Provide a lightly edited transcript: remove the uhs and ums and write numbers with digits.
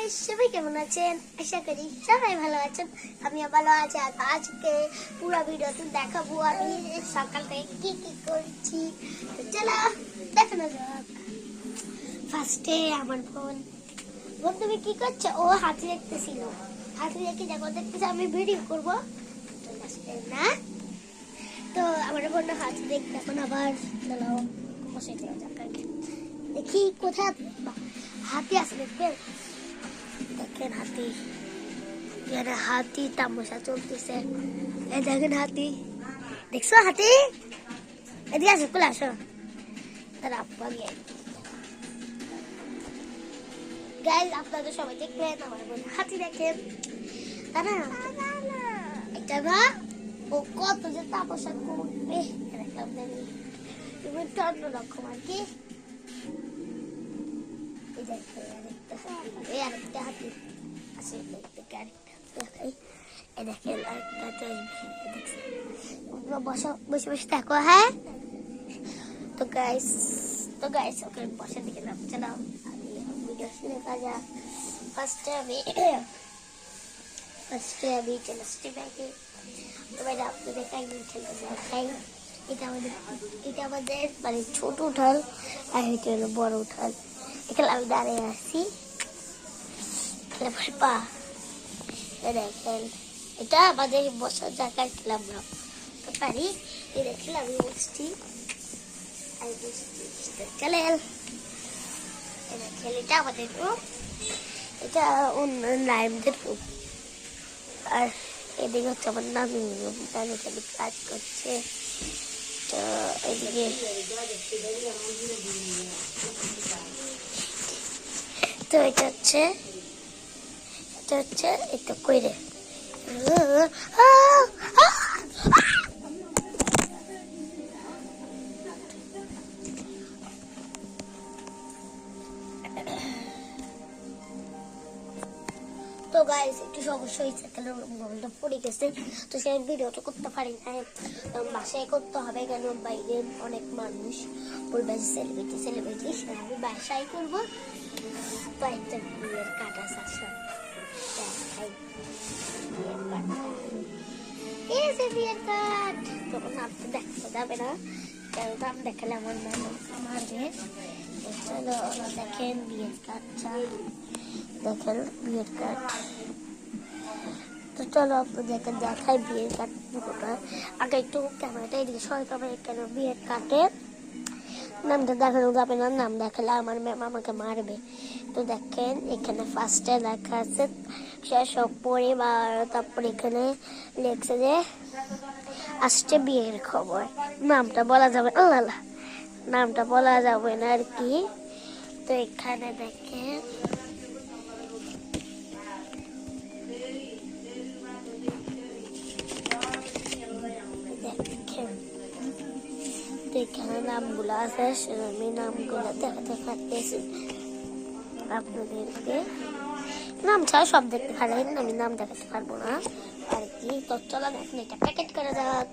Guys, সবাই কেমন আছেন? আশা করি সবাই ভালো আছেন। আমিও ভালো আছি। আর আজকে পুরো ভিডিওতে দেখাবো আমি সকাল থেকে কি কি করছি। তো চলো দেখানো যাক। ফার্স্টে আমার বোন তুমি কি করছো? ও হাতি দেখতেছিল। হাতি দেখে যখন দেখতেছে আমি ভিডিও করবো না, তো আমার বোন হাতি দেখতে এখন আবার বসে যাক আগে। দেখি কোথায় হাতি আছে, দেখবেন। দেখেন হাতি, এখানে হাতি তামাশা চলতেছে। এই দেখেন হাতি, দেখছো হাতি? এদিকে আসো, চলে আসো। তারা গাইজ আপনাদের সবাই দেখবেন আমার বোন হাতি দেখেন। তারা এটা না, ও কত যে তাপসা করবে দেখলাম। তুমি একটু অন্যরকম আর কি। আরেকটা হাতি আছে, দেখেন বসে বসে দেখো। হ্যাঁ, তো গাইস ওকে বসে দিকে নাম চলো ভিডিও শুরু করা যাক। ফার্স্টে আমি চলে আসছি ব্যাগে। এবার আপনাদের একদিন চলে যাই। এটা আমাদের মানে ছোট উঠাল, আর এটা হলো বড় উঠাল। এখানে আমি দাঁড়িয়ে আসছি। দেখেন এটা আমাদের বসার জায়গায় খেলাম না পারি। দেখেন আমি বসছি, চলেন। এটা আমাদের রুম, এটা অন্য লাইমদের রুম। আর এদিকে হচ্ছে আমার নানুর রুম, নানু খালি কাজ করছে। তো এদিকে তো এটা হচ্ছে এটা কইরে। তো গাইস একটু সমস্যা হয়েছে, কেন মোবাইলটা পড়ে গেছে, তো সেই ভিডিওটা করতে পারি না। বাসায় করতে হবে, কেন বাইরে অনেক মানুষ বলবে সেলিব্রিটি, আমি বাসায় করবো। তো একটা বিয়ের কাটা বিয়ের কাঠ, তখন নাম তো দেখাতে যাবে না, কেন নাম দেখালে আমার মারবে। চলো দেখেন বিয়ের কাঠটা, দেখেন বিয়ের কাঠ। তো চলো আপনাদেরকে দেখাই বিয়ের কাঠ পুরোটা। আগে একটু ক্যামেরাটা এদিকে সরকার, কেন বিয়ের কাঠের নামটা দেখানো যাবে না, নাম দেখালে আমার ম্যাম আমাকে মারবে। তো দেখেন এখানে ফার্স্টে লেখা আছে সব পরিবার, তারপর এখানে লেখছে যে আসছে বিয়ের খবর। নামটা বলা যাবে নামটা বলা যাবে না আর কি। তো এখানে দেখেন এখানে নামগুলো আছে, আমি নামগুলো দেখাতে পারতেছি আপনাদেরকে। নাম ছাড়া সব দেখতে ভালো, আমি নাম দেখাতে পারবো না আর কি। তো চলো দেখুন এটা প্যাকেট করা যাক।